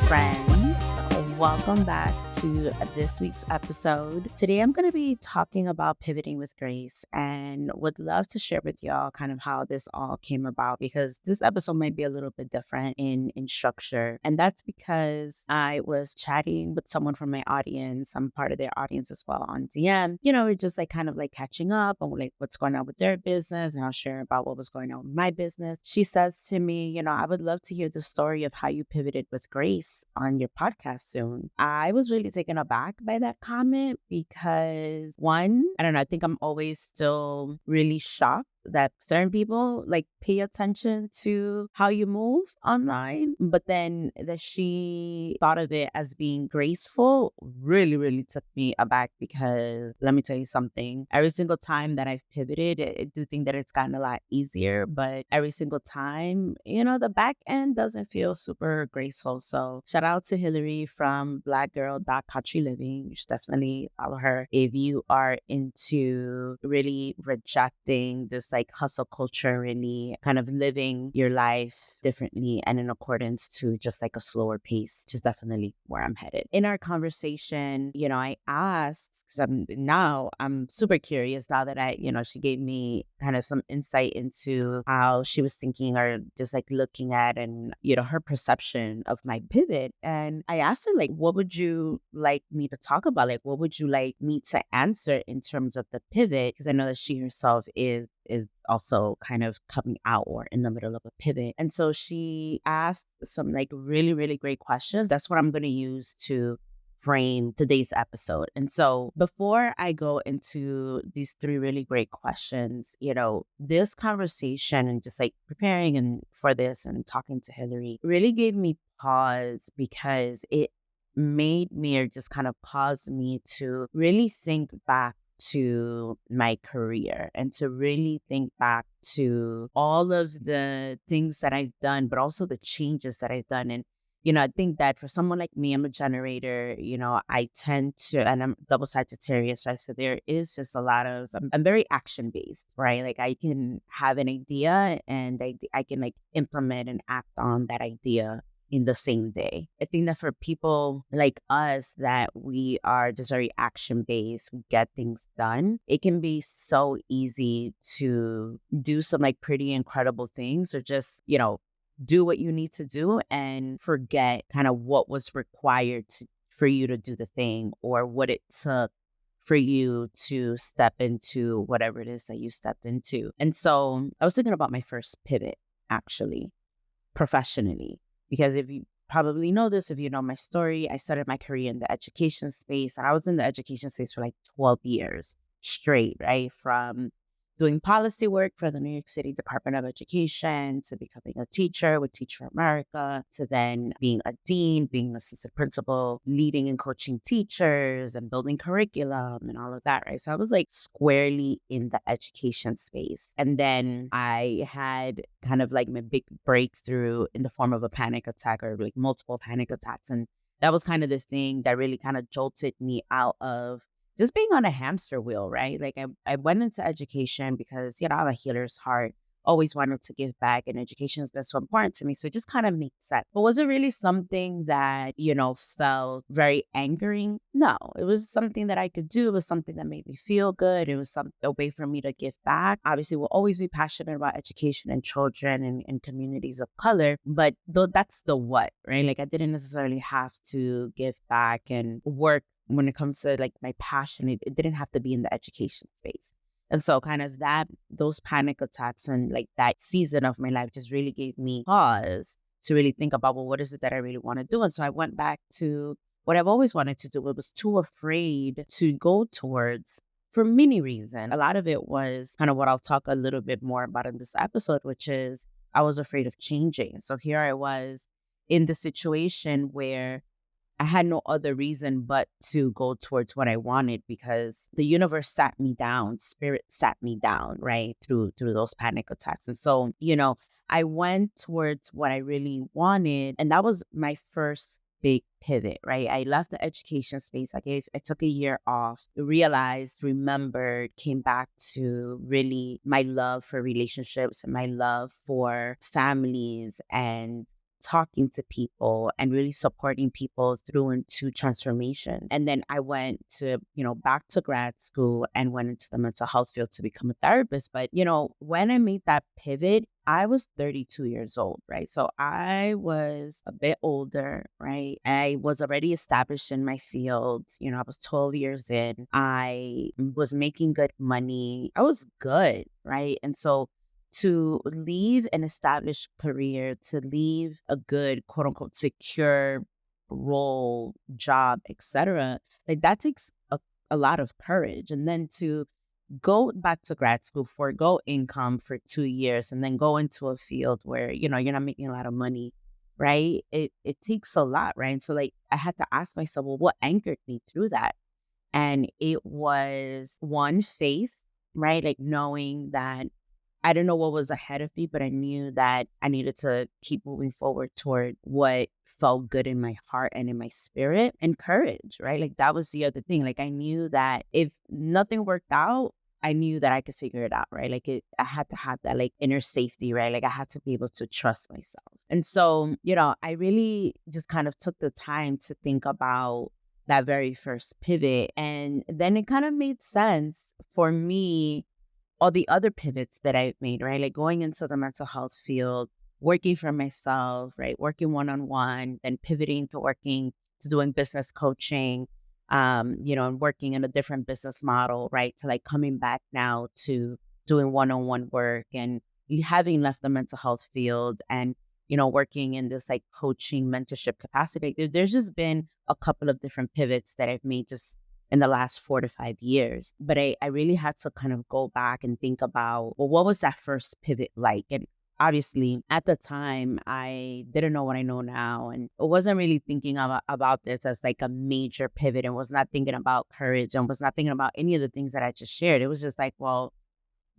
friends. Welcome back to this week's episode. Today, I'm going to be talking about pivoting with grace and would love to share with y'all kind of how this all came about because this episode might be a little bit different in structure. And that's because I was chatting with someone from my audience. I'm part of their audience as well on DM. We're just like kind of like catching up on like what's going on with their business, and I'll share about what was going on with my business. She says to me, I would love to hear the story of how you pivoted with grace on your podcast soon. I was really taken aback by that comment because one, I don't know, I think I'm always still really shocked that certain people like pay attention to how you move online, but then that she thought of it as being graceful really, really took me aback because let me tell you something. Every single time that I've pivoted, I do think that it's gotten a lot easier, but every single time, the back end doesn't feel super graceful. So shout out to Hillary from blackgirl.country living. You should definitely follow her if you are into really rejecting this like hustle culture, really kind of living your life differently and in accordance to just like a slower pace, which is definitely where I'm headed. In our conversation, I asked, because I'm super curious now that she gave me kind of some insight into how she was thinking or just like looking at and, her perception of my pivot. And I asked her, like, what would you like me to talk about? Like, what would you like me to answer in terms of the pivot? Because I know that she herself is also kind of coming out or in the middle of a pivot. And so she asked some like really, really great questions. That's what I'm going to use to frame today's episode. And so before I go into these three really great questions, this conversation and just like preparing and for this and talking to Hillary really gave me pause because it made me or just kind of paused me to really think back to my career and to really think back to all of the things that I've done, but also the changes that I've done. And, I think that for someone like me, I'm a generator, I tend to, and I'm double Sagittarius, right? So there is just a lot of, I'm very action based, right? Like I can have an idea and I can like implement and act on that idea in the same day. I think that for people like us that we are just very action based, we get things done, it can be so easy to do some like pretty incredible things or just, do what you need to do and forget kind of what was required for you to do the thing or what it took for you to step into whatever it is that you stepped into. And so I was thinking about my first pivot, actually, professionally. Because if you probably know this, if you know my story, I started my career in the education space. And I was in the education space for like 12 years straight, right? From doing policy work for the New York City Department of Education to becoming a teacher with Teach for America to then being a dean, being an assistant principal, leading and coaching teachers and building curriculum and all of that, right? So I was like squarely in the education space. And then I had kind of like my big breakthrough in the form of a panic attack or like multiple panic attacks. And that was kind of this thing that really kind of jolted me out of just being on a hamster wheel, right? Like I went into education because, I have a healer's heart, always wanted to give back, and education has been so important to me. So it just kind of makes sense. But was it really something that, felt very angering? No, it was something that I could do. It was something that made me feel good. It was a way for me to give back. Obviously, we'll always be passionate about education and children and communities of color. But that's the what, right? Like I didn't necessarily have to give back and work when it comes to like my passion. It didn't have to be in the education space. And so kind of those panic attacks and like that season of my life just really gave me pause to really think about, well, what is it that I really want to do? And so I went back to what I've always wanted to do. I was too afraid to go towards for many reasons. A lot of it was kind of what I'll talk a little bit more about in this episode, which is I was afraid of changing. So here I was in the situation where I had no other reason but to go towards what I wanted because the universe sat me down, spirit sat me down, right, through those panic attacks. And so, I went towards what I really wanted. And that was my first big pivot, right? I left the education space. I took a year off, realized, remembered, came back to really my love for relationships and my love for families and talking to people and really supporting people through into transformation. And then I went to, back to grad school and went into the mental health field to become a therapist. But, when I made that pivot, I was 32 years old, right? So I was a bit older, right? I was already established in my field. I was 12 years in. I was making good money. I was good, right? And so to leave an established career, to leave a good, quote unquote, secure role, job, etc., like that takes a lot of courage. And then to go back to grad school, forego income for 2 years, and then go into a field where, you're not making a lot of money, right? It takes a lot, right? And so like I had to ask myself, well, what anchored me through that? And it was one, faith, right? Like knowing that I didn't know what was ahead of me, but I knew that I needed to keep moving forward toward what felt good in my heart and in my spirit, and courage, right? Like that was the other thing. Like I knew that if nothing worked out, I knew that I could figure it out, right? Like I had to have that like inner safety, right? Like I had to be able to trust myself. And so, I really just kind of took the time to think about that very first pivot. And then it kind of made sense for me all the other pivots that I've made, right? Like going into the mental health field, working for myself, right? Working one-on-one, then pivoting to working to doing business coaching, and working in a different business model, right? To like coming back now to doing one-on-one work and having left the mental health field and, working in this like coaching mentorship capacity. There's just been a couple of different pivots that I've made just in the last 4 to 5 years. But I really had to kind of go back and think about, well, what was that first pivot like? And obviously, at the time, I didn't know what I know now. And I wasn't really thinking about this as like a major pivot, and was not thinking about courage, and was not thinking about any of the things that I just shared. It was just like, well,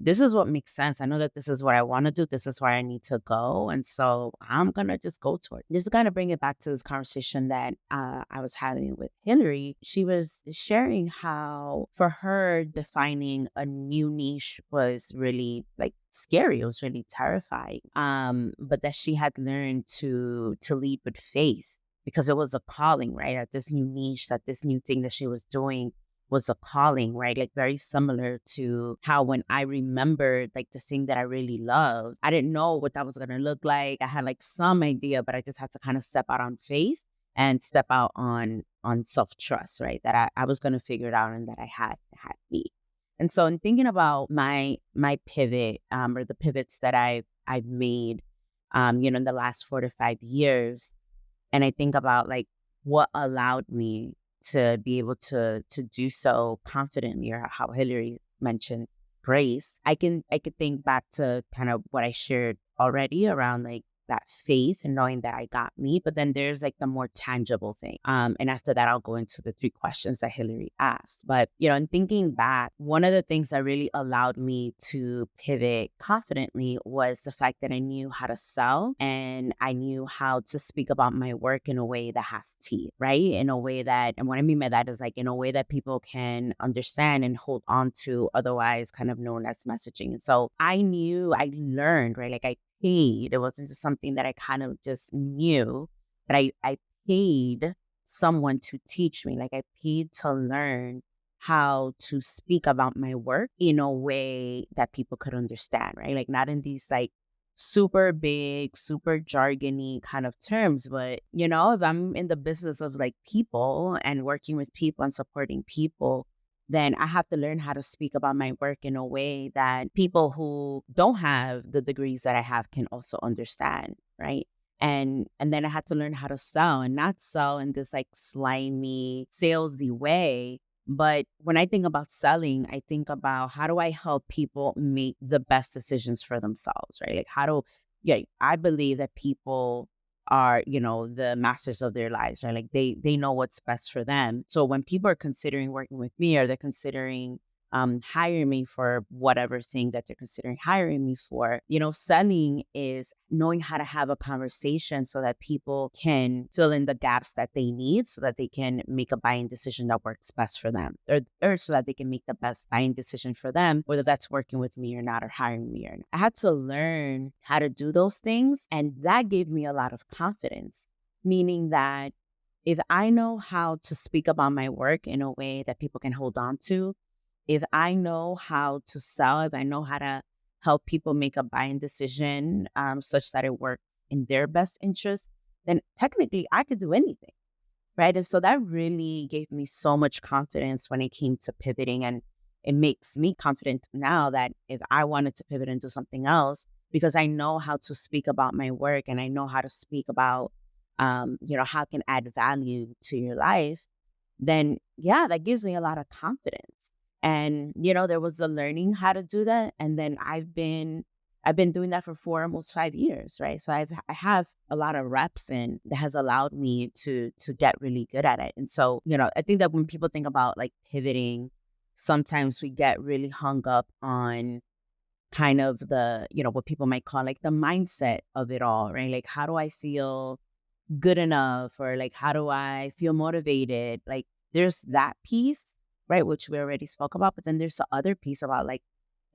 this is what makes sense. I know that this is what I want to do. This is where I need to go. And so I'm going to just go to it. Just to kind of bring it back to this conversation that I was having with Hillary. She was sharing how for her, defining a new niche was really like scary. It was really terrifying. But that she had learned to lead with faith, because it was a calling, right? That this new niche, that this new thing that she was doing was a calling, right? Like very similar to how when I remembered like the thing that I really loved, I didn't know what that was going to look like. I had like some idea, but I just had to kind of step out on faith and step out on self-trust, right? That I was going to figure it out, and that I had me. And so in thinking about my pivot, or the pivots that I've made, in the last 4 to 5 years, and I think about like what allowed me to be able to do so confidently, or how Hillary mentioned grace. I could think back to kind of what I shared already around like that faith and knowing that I got me, but then there's like the more tangible thing. And after that, I'll go into the 3 questions that Hillary asked. But, in thinking back, one of the things that really allowed me to pivot confidently was the fact that I knew how to sell, and I knew how to speak about my work in a way that has teeth, right? In a way that, and what I mean by that is like in a way that people can understand and hold on to, otherwise kind of known as messaging. And so I learned, right? Like I paid. It wasn't just something that I kind of just knew, but I paid someone to teach me. Like I paid to learn how to speak about my work in a way that people could understand, right? Like not in these like super big, super jargony kind of terms, but if I'm in the business of like people and working with people and supporting people, then I have to learn how to speak about my work in a way that people who don't have the degrees that I have can also understand, right? And then I had to learn how to sell, and not sell in this like slimy, salesy way. But when I think about selling, I think about how do I help people make the best decisions for themselves, right? Like I believe that people are, the masters of their lives, right? Like they know what's best for them. So when people are considering working with me, or they're considering hire me for whatever thing that they're considering hiring me for. Selling is knowing how to have a conversation so that people can fill in the gaps that they need so that they can make a buying decision that works best for them, or so that they can make the best buying decision for them, whether that's working with me or not, or hiring me or not. I had to learn how to do those things, and that gave me a lot of confidence, meaning that if I know how to speak about my work in a way that people can hold on to, if I know how to sell, if I know how to help people make a buying decision such that it works in their best interest, then technically I could do anything, right? And so that really gave me so much confidence when it came to pivoting. And it makes me confident now that if I wanted to pivot and do something else, because I know how to speak about my work and I know how to speak about, how it can add value to your life, then yeah, that gives me a lot of confidence. And, there was a learning how to do that. And then I've been doing that for almost 5 years, right? So I have a lot of reps and that has allowed me to get really good at it. And so, I think that when people think about like pivoting, sometimes we get really hung up on kind of the, what people might call like the mindset of it all, right? Like, how do I feel good enough, or like how do I feel motivated? Like there's that piece, right, which we already spoke about, but then there's the other piece about like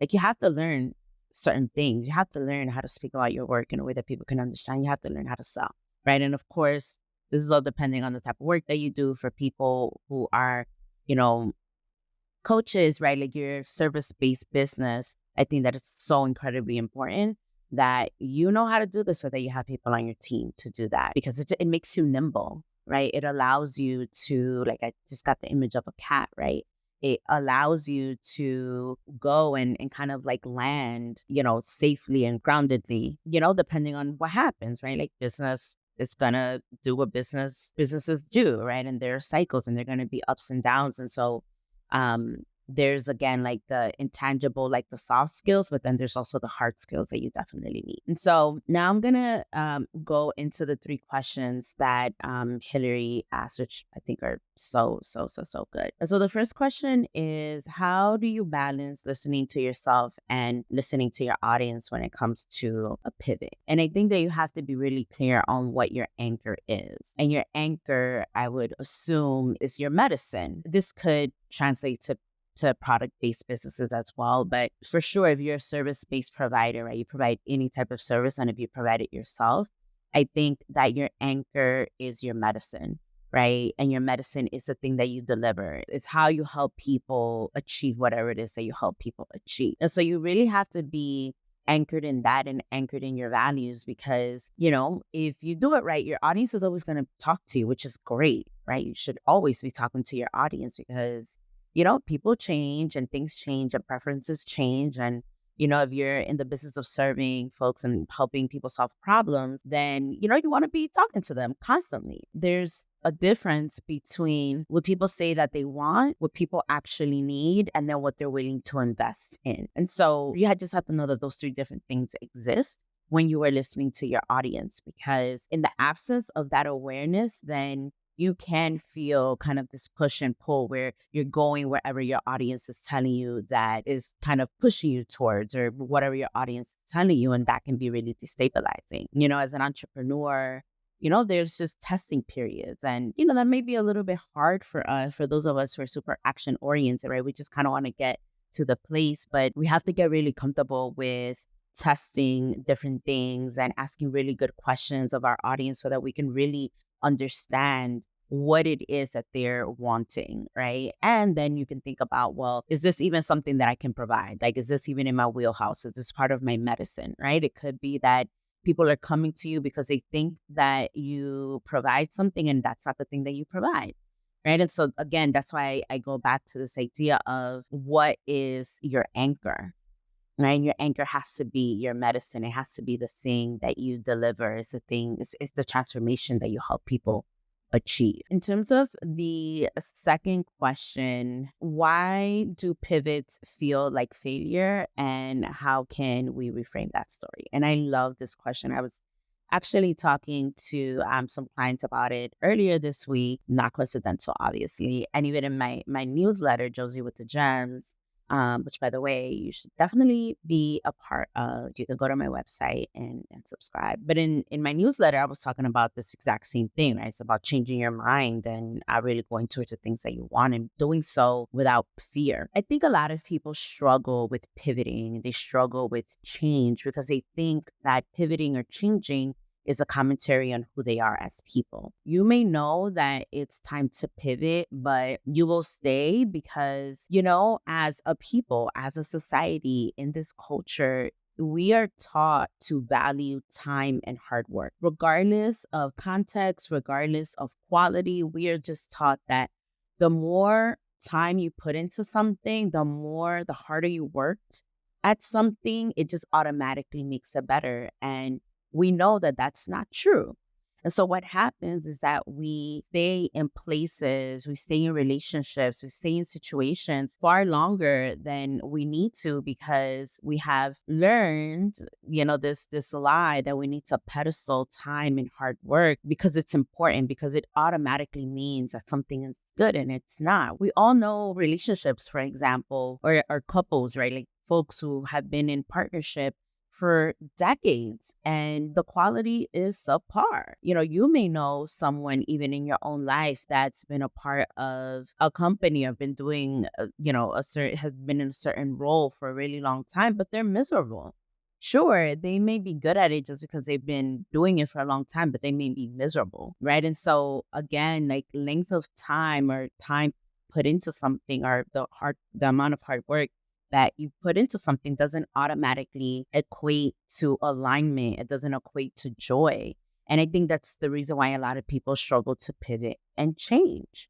you have to learn certain things. You have to learn how to speak about your work in a way that people can understand. You have to learn how to sell, right? And of course, this is all depending on the type of work that you do. For people who are, you know, coaches, right? Like your service-based business, I think that is so incredibly important that you know how to do this so that you have people on your team to do that, because it makes you nimble, right? It allows you to, like, I just got the image of a cat, right? It allows you to go and kind of like land, safely and groundedly, depending on what happens, right? Like business is gonna do what businesses do, right? And there are cycles and they're gonna be ups and downs. And so um there's again like the intangible, like the soft skills, but then there's also the hard skills that you definitely need. And so now I'm gonna go into the three questions that Hillary asked, which I think are so good. And so the first question is, how do you balance listening to yourself and listening to your audience when it comes to a pivot? And I think that you have to be really clear on what your anchor is. And your anchor, I would assume, is your medicine. This could translate to product-based businesses as well. But for sure, if you're a service-based provider, right, you provide any type of service, and if you provide it yourself, I think that your anchor is your medicine, right? And your medicine is the thing that you deliver. It's how you help people achieve whatever it is that you help people achieve. And so you really have to be anchored in that and anchored in your values, because, if you do it right, your audience is always going to talk to you, which is great, right? You should always be talking to your audience because people change and things change and preferences change. And, if you're in the business of serving folks and helping people solve problems, then, you want to be talking to them constantly. There's a difference between what people say that they want, what people actually need, and then what they're willing to invest in. And so you just have to know that those three different things exist when you are listening to your audience, because in the absence of that awareness, then you can feel kind of this push and pull where you're going wherever your audience is telling you that is kind of pushing you towards, or whatever your audience is telling you. And that can be really destabilizing. As an entrepreneur, there's just testing periods. And, that may be a little bit hard for those of us who are super action oriented, right? We just kind of want to get to the place, but we have to get really comfortable with testing different things and asking really good questions of our audience so that we can really understand what it is that they're wanting, right? And then you can think about, well, is this even something that I can provide? Like, is this even in my wheelhouse? Is this part of my medicine, right? It could be that people are coming to you because they think that you provide something and that's not the thing that you provide, right? And so again, that's why I go back to this idea of what is your anchor, right? And your anchor has to be your medicine. It has to be the thing that you deliver. It's the transformation that you help people achieve. In terms of the second question, why do pivots feel like failure, and how can we reframe that story? And I love this question. I was actually talking to some clients about it earlier this week, not coincidental, obviously. And even in my newsletter, Josie with the Gems, which by the way, you should definitely be a part of. You can go to my website and subscribe. But in my newsletter, I was talking about this exact same thing, right? It's about changing your mind and really going towards the things that you want and doing so without fear. I think a lot of people struggle with pivoting. They struggle with change because they think that pivoting or changing is a commentary on who they are as people. You may know that it's time to pivot, but you will stay because, as a people, as a society in this culture, we are taught to value time and hard work. Regardless of context, regardless of quality, we are just taught that the more time you put into something, the harder you worked at something, it just automatically makes it better. And we know that that's not true. And so what happens is that we stay in places, we stay in relationships, we stay in situations far longer than we need to because we have learned, this lie that we need to pedestal time and hard work because it's important, because it automatically means that something is good and it's not. We all know relationships, for example, or couples, right? Like folks who have been in partnership for decades and the quality is subpar. You may know someone even in your own life that's been a part of a company or been doing, has been in a certain role for a really long time, but they're miserable. Sure, they may be good at it just because they've been doing it for a long time, but they may be miserable, right? And so again, like length of time or time put into something or the amount of hard work that you put into something doesn't automatically equate to alignment. It doesn't equate to joy. And I think that's the reason why a lot of people struggle to pivot and change.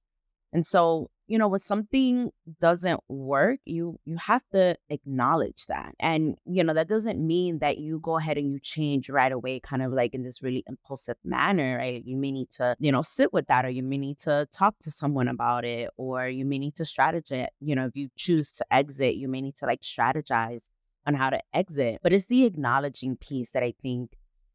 And so, when something doesn't work, you have to acknowledge that. And, that doesn't mean that you go ahead and you change right away, kind of like in this really impulsive manner, right? You may need to, sit with that, or you may need to talk to someone about it, or you may need to strategize. If you choose to exit, you may need to like strategize on how to exit. But it's the acknowledging piece that I think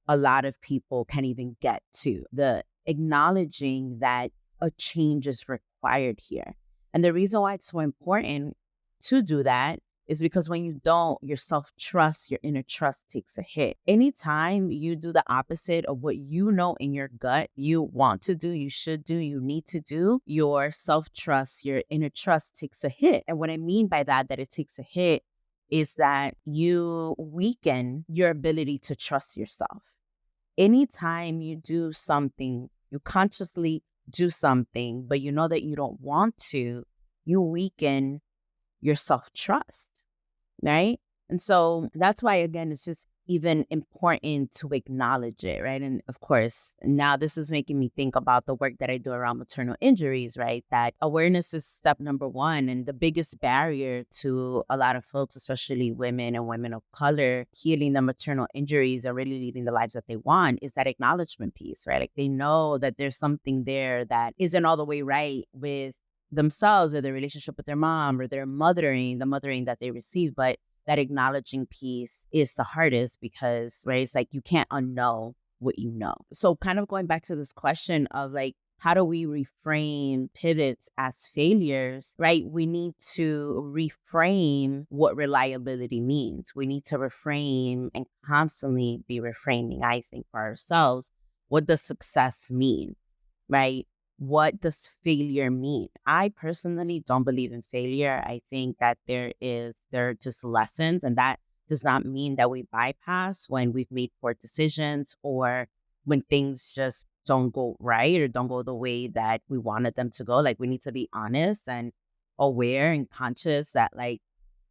a lot of people can't even get to, the acknowledging that a change is required here. And the reason why it's so important to do that is because when you don't, your self-trust, your inner trust takes a hit. Anytime you do the opposite of what you know in your gut you want to do, you should do, you need to do, your self-trust, your inner trust takes a hit. And what I mean by that it takes a hit is that you weaken your ability to trust yourself. Anytime you do something, you consciously do something, but you know that you don't want to, you weaken your self-trust, right? And so that's why, again, it's just even important to acknowledge it, right? And of course, now this is making me think about the work that I do around maternal injuries, right? That awareness is step number one. And the biggest barrier to a lot of folks, especially women and women of color, healing the maternal injuries and really leading the lives that they want is that acknowledgement piece, right? Like they know that there's something there that isn't all the way right with themselves or their relationship with their mom or their mothering, the mothering that they receive. But that acknowledging piece is the hardest because, right, it's like you can't unknow what you know. So kind of going back to this question of like, how do we reframe pivots as failures, right? We need to reframe what reliability means. We need to reframe and constantly be reframing, I think, for ourselves. What does success mean, right? What does failure mean? I personally don't believe in failure. I think that there are just lessons, and that does not mean that we bypass when we've made poor decisions or when things just don't go right or don't go the way that we wanted them to go. Like we need to be honest and aware and conscious that like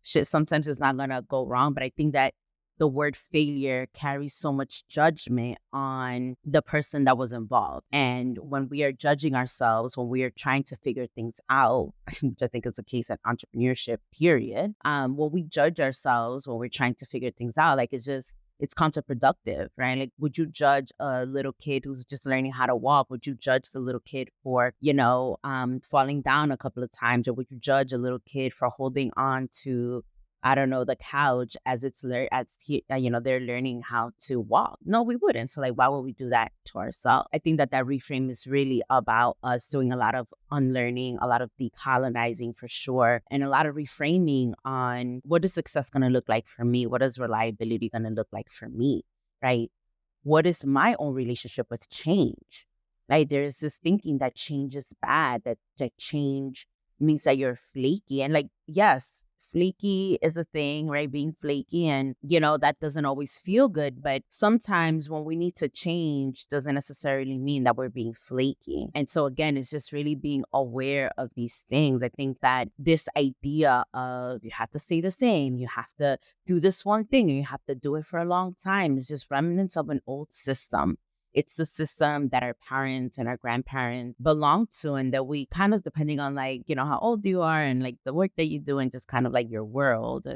shit sometimes is not gonna go wrong. But I think that the word failure carries so much judgment on the person that was involved. And when we are judging ourselves, when we are trying to figure things out, which I think is the case at entrepreneurship, period, when we judge ourselves, when we're trying to figure things out, like it's counterproductive, right? Like, would you judge a little kid who's just learning how to walk? Would you judge the little kid for, falling down a couple of times? Or would you judge a little kid for holding on to I don't know, the couch as they're learning how to walk. No, we wouldn't. So like, why would we do that to ourselves? I think that reframe is really about us doing a lot of unlearning, a lot of decolonizing for sure, and a lot of reframing on what is success going to look like for me? What is reliability going to look like for me? Right? What is my own relationship with change? Right? There's this thinking that change is bad, that change means that you're flaky. And like, yes, flaky is a thing, right? Being flaky and, that doesn't always feel good. But sometimes when we need to change doesn't necessarily mean that we're being flaky. And so again, it's just really being aware of these things. I think that this idea of you have to stay the same, you have to do this one thing, and you have to do it for a long time is just remnants of an old system. It's the system that our parents and our grandparents belong to, and that we kind of, depending on like, how old you are and like the work that you do and just kind of like your world,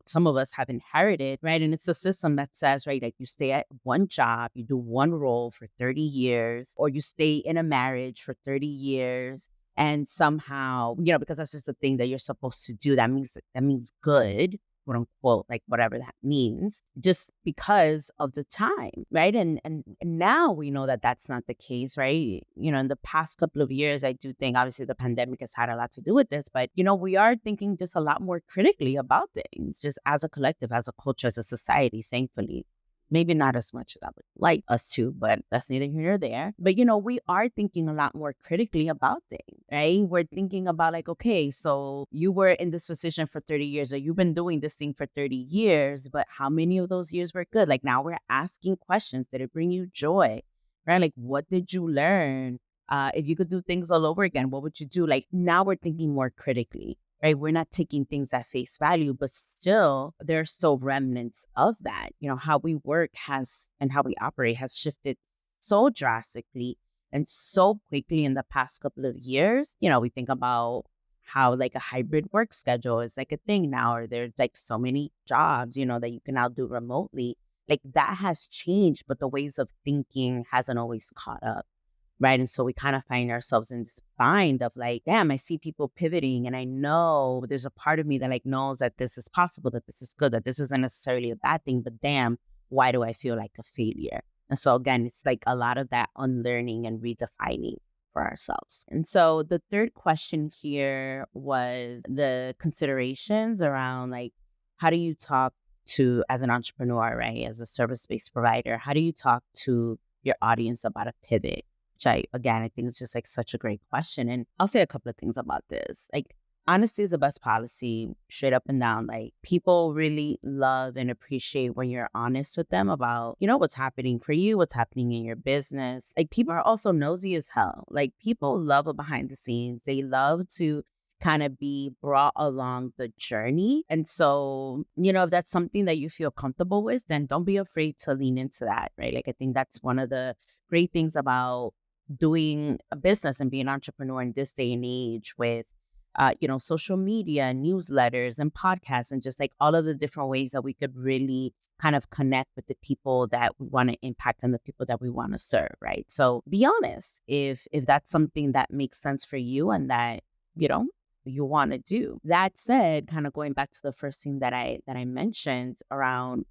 some of us have inherited, right? And it's a system that says, right, like you stay at one job, you do one role for 30 years, or you stay in a marriage for 30 years. And somehow, because that's just the thing that you're supposed to do, that means good, quote unquote, like whatever that means, just because of the time, right? And now we know that that's not the case, right? In the past couple of years, I do think obviously the pandemic has had a lot to do with this, but we are thinking just a lot more critically about things, just as a collective, as a culture, as a society, thankfully. Maybe not as much as I would like us to, but that's neither here nor there. But, we are thinking a lot more critically about things, right? We're thinking about like, okay, so you were in this position for 30 years, or you've been doing this thing for 30 years, but how many of those years were good? Like now we're asking questions. Did it bring you joy, right? Like what did you learn? If you could do things all over again, what would you do? Like now we're thinking more critically. Right? We're not taking things at face value, but still there's still remnants of that. How we work and how we operate has shifted so drastically and so quickly in the past couple of years. We think about how like a hybrid work schedule is like a thing now, or there's like so many jobs, that you can now do remotely. Like that has changed, but the ways of thinking hasn't always caught up. Right. And so we kind of find ourselves in this bind of like, damn, I see people pivoting and I know there's a part of me that like knows that this is possible, that this is good, that this isn't necessarily a bad thing, but damn, why do I feel like a failure? And so again, it's like a lot of that unlearning and redefining for ourselves. And so the third question here was the considerations around like, how do you talk to, as an entrepreneur, right? As a service-based provider, how do you talk to your audience about a pivot? Which I think it's just like such a great question. And I'll say a couple of things about this. Like, honesty is the best policy, straight up and down. Like, people really love and appreciate when you're honest with them about, what's happening for you, what's happening in your business. Like, people are also nosy as hell. Like, people love a behind the scenes. They love to kind of be brought along the journey. And so, if that's something that you feel comfortable with, then don't be afraid to lean into that, right? Like, I think that's one of the great things about doing a business and being an entrepreneur in this day and age with, social media, newsletters and podcasts, and just like all of the different ways that we could really kind of connect with the people that we want to impact and the people that we want to serve, right? So be honest if that's something that makes sense for you and that, you want to do. That said, kind of going back to the first thing that I mentioned around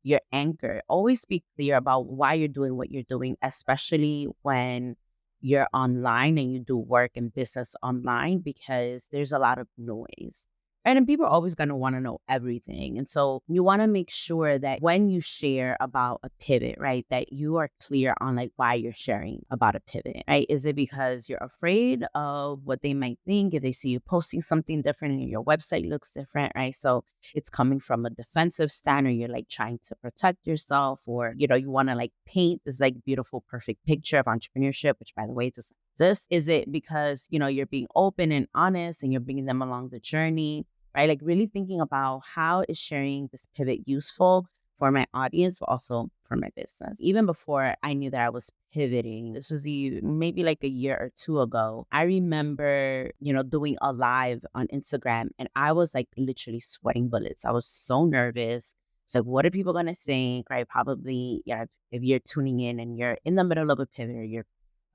your anchor, always be clear about why you're doing what you're doing, especially when you're online and you do work and business online, because there's a lot of noise. And then people are always going to want to know everything. And so you want to make sure that when you share about a pivot, right, that you are clear on like why you're sharing about a pivot, right? Is it because you're afraid of what they might think if they see you posting something different and your website looks different, right? So it's coming from a defensive stand, or you're like trying to protect yourself, or, you want to like paint this like beautiful, perfect picture of entrepreneurship, which by the way, doesn't exist. Is it because, you're being open and honest and you're bringing them along the journey? Right? Like really thinking about how is sharing this pivot useful for my audience, but also for my business. Even before I knew that I was pivoting, this was maybe like a year or two ago, I remember, doing a live on Instagram, and I was like literally sweating bullets. I was so nervous. It's like, what are people going to think, right? Probably, if you're tuning in and you're in the middle of a pivot, or you're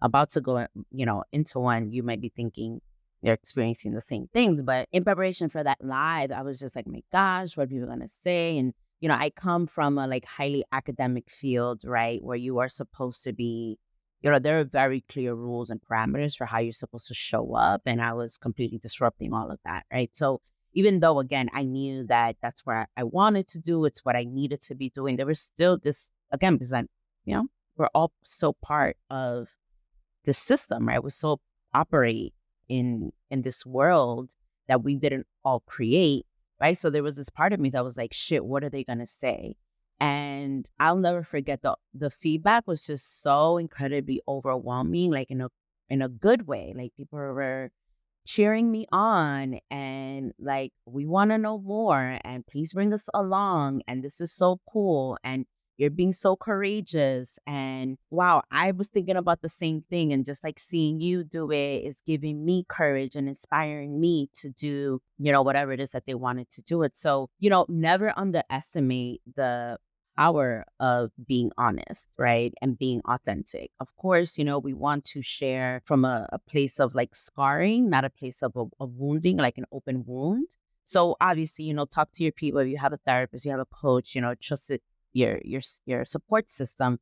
about to go, into one, you might be thinking, they're experiencing the same things. But in preparation for that live, I was just like, my gosh, what are people going to say? And, I come from a like highly academic field, right? Where you are supposed to be, there are very clear rules and parameters for how you're supposed to show up. And I was completely disrupting all of that, right? So even though, again, I knew that that's where I wanted to do, it's what I needed to be doing, there was still this, again, because we're all still part of the system, right? We still operate in this world that we didn't all create, right? So there was this part of me that was like, shit, what are they gonna say? And I'll never forget the feedback was just so incredibly overwhelming, like in a good way. Like people were cheering me on and like, we want to know more and please bring us along. And this is so cool. And you're being so courageous. And wow, I was thinking about the same thing. And just like seeing you do it is giving me courage and inspiring me to do, whatever it is that they wanted to do it. So, never underestimate the power of being honest, right? And being authentic. Of course, we want to share from a place of like scarring, not a place of a wounding, like an open wound. So obviously, talk to your people. If you have a therapist, you have a coach, trust it, your support system.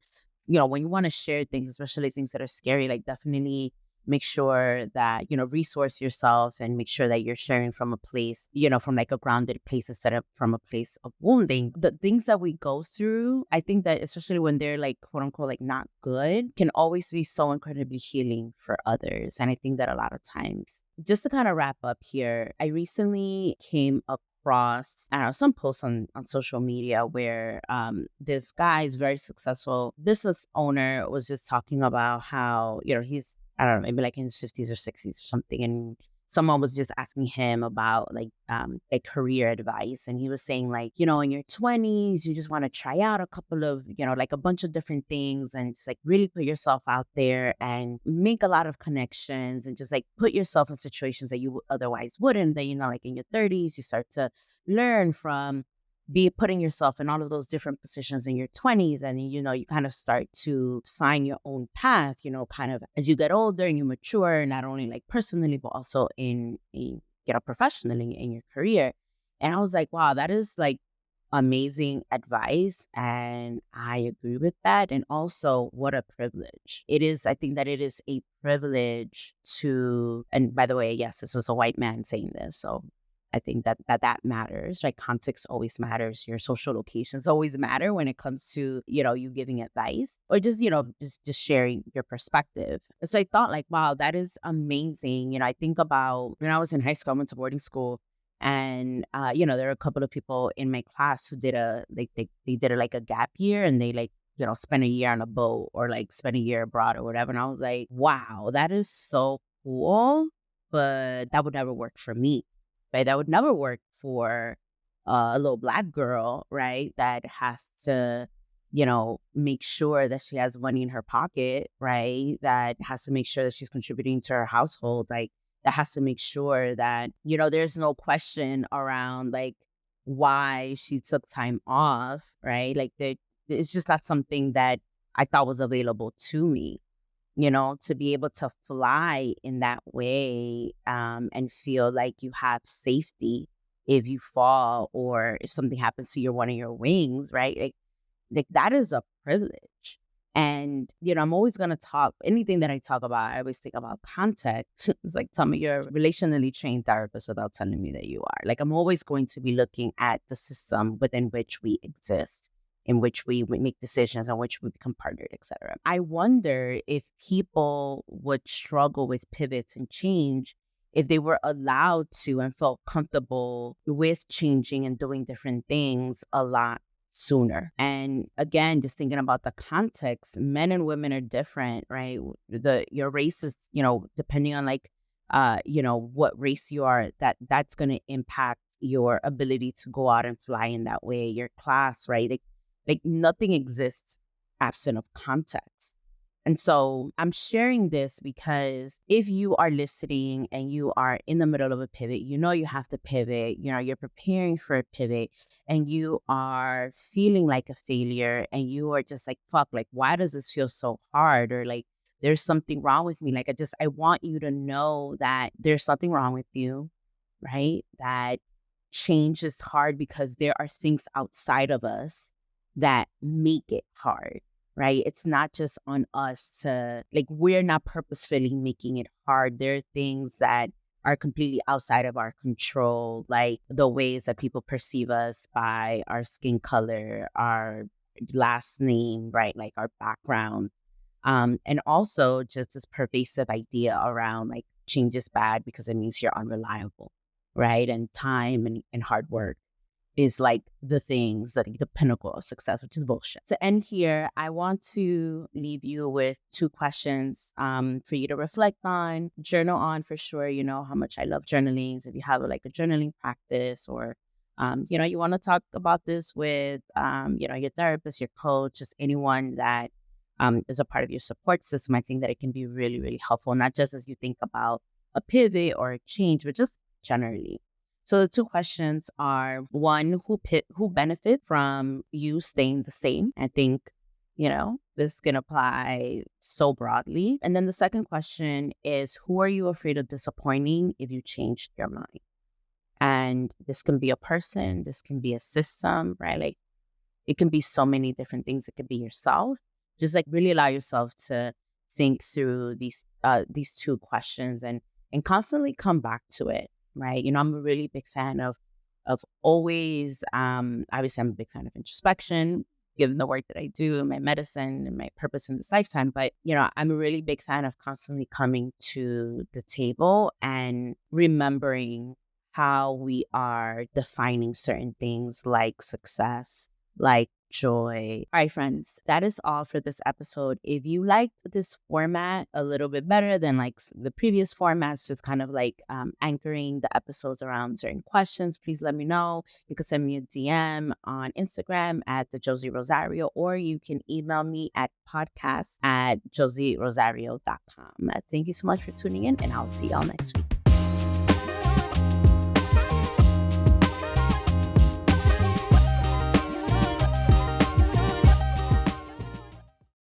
When you want to share things, especially things that are scary, like definitely make sure that, resource yourself and make sure that you're sharing from a place, from like a grounded place instead of from a place of wounding. The things that we go through, I think that especially when they're like, quote unquote, like not good, can always be so incredibly healing for others. And I think that a lot of times, just to kind of wrap up here, I recently came across, I don't know, some posts on social media where this guy is very successful business owner was just talking about how, he's, I don't know, maybe like in his 50s or 60s or something. And someone was just asking him about like career advice. And he was saying like, in your 20s, you just want to try out a couple of, like a bunch of different things and just like really put yourself out there and make a lot of connections and just like put yourself in situations that you otherwise wouldn't. That, like in your 30s, you start to learn from be putting yourself in all of those different positions in your 20s. And, you kind of start to find your own path, kind of as you get older and you mature, not only like personally, but also professionally in your career. And I was like, wow, that is like amazing advice. And I agree with that. And also, what a privilege it is. I think that it is a privilege to, and by the way, yes, this is a white man saying this. So I think that matters, right? Context always matters. Your social locations always matter when it comes to, you giving advice or just, just sharing your perspective. And so I thought like, wow, that is amazing. I think about when I was in high school, I went to boarding school and, there are a couple of people in my class who did they did like a gap year and they like, spent a year on a boat or like spent a year abroad or whatever. And I was like, wow, that is so cool, but that would never work for me. Right? That would never work for a little Black girl, right? That has to, make sure that she has money in her pocket, right? That has to make sure that she's contributing to her household. Like that has to make sure that, there's no question around like why she took time off, right? Like it's just not something that I thought was available to me. To be able to fly in that way and feel like you have safety if you fall or if something happens to one of your wings, right? Like that is a privilege. And, I'm always going to talk, anything that I talk about, I always think about context. It's like tell me you're a relationally trained therapist without telling me that you are. Like I'm always going to be looking at the system within which we exist, in which we make decisions, in which we become partnered, et cetera. I wonder if people would struggle with pivots and change if they were allowed to and felt comfortable with changing and doing different things a lot sooner. And again, just thinking about the context, men and women are different, right? Your race is, depending on like, what race you are, that's going to impact your ability to go out and fly in that way, your class, right? Like nothing exists absent of context. And so I'm sharing this because if you are listening and you are in the middle of a pivot, you have to pivot, you're preparing for a pivot and you are feeling like a failure and you are just like, fuck, like, why does this feel so hard? Or like, there's something wrong with me. Like, I want you to know that there's something wrong with you, right? That change is hard because there are things outside of us that make it hard, right? It's not just on us to, like, we're not purposefully making it hard. There are things that are completely outside of our control, like the ways that people perceive us by our skin color, our last name, right? Like our background. And also just this pervasive idea around like change is bad because it means you're unreliable, right? And time and hard work is like the things that the pinnacle of success, which is bullshit. To end here, I want to leave you with two questions for you to reflect on, journal on for sure. You know how much I love journaling. So if you have like a journaling practice or you want to talk about this with, your therapist, your coach, just anyone that is a part of your support system, I think that it can be really, really helpful, not just as you think about a pivot or a change, but just generally. So the two questions are, one, who benefit from you staying the same? I think, this can apply so broadly. And then the second question is, who are you afraid of disappointing if you changed your mind? And this can be a person, this can be a system, right? Like it can be so many different things. It could be yourself. Just like really allow yourself to think through these two questions and constantly come back to it, right? I'm a really big fan of always obviously I'm a big fan of introspection, given the work that I do, my medicine and my purpose in this lifetime. But I'm a really big fan of constantly coming to the table and remembering how we are defining certain things like success, like joy. All right, friends, that is all for this episode. If you liked this format a little bit better than like the previous formats, just kind of like anchoring the episodes around certain questions, please let me know. You can send me a DM on Instagram at the Josie Rosario, or you can email me at podcast@josierosario.com. Thank you so much for tuning in, and I'll see y'all next week.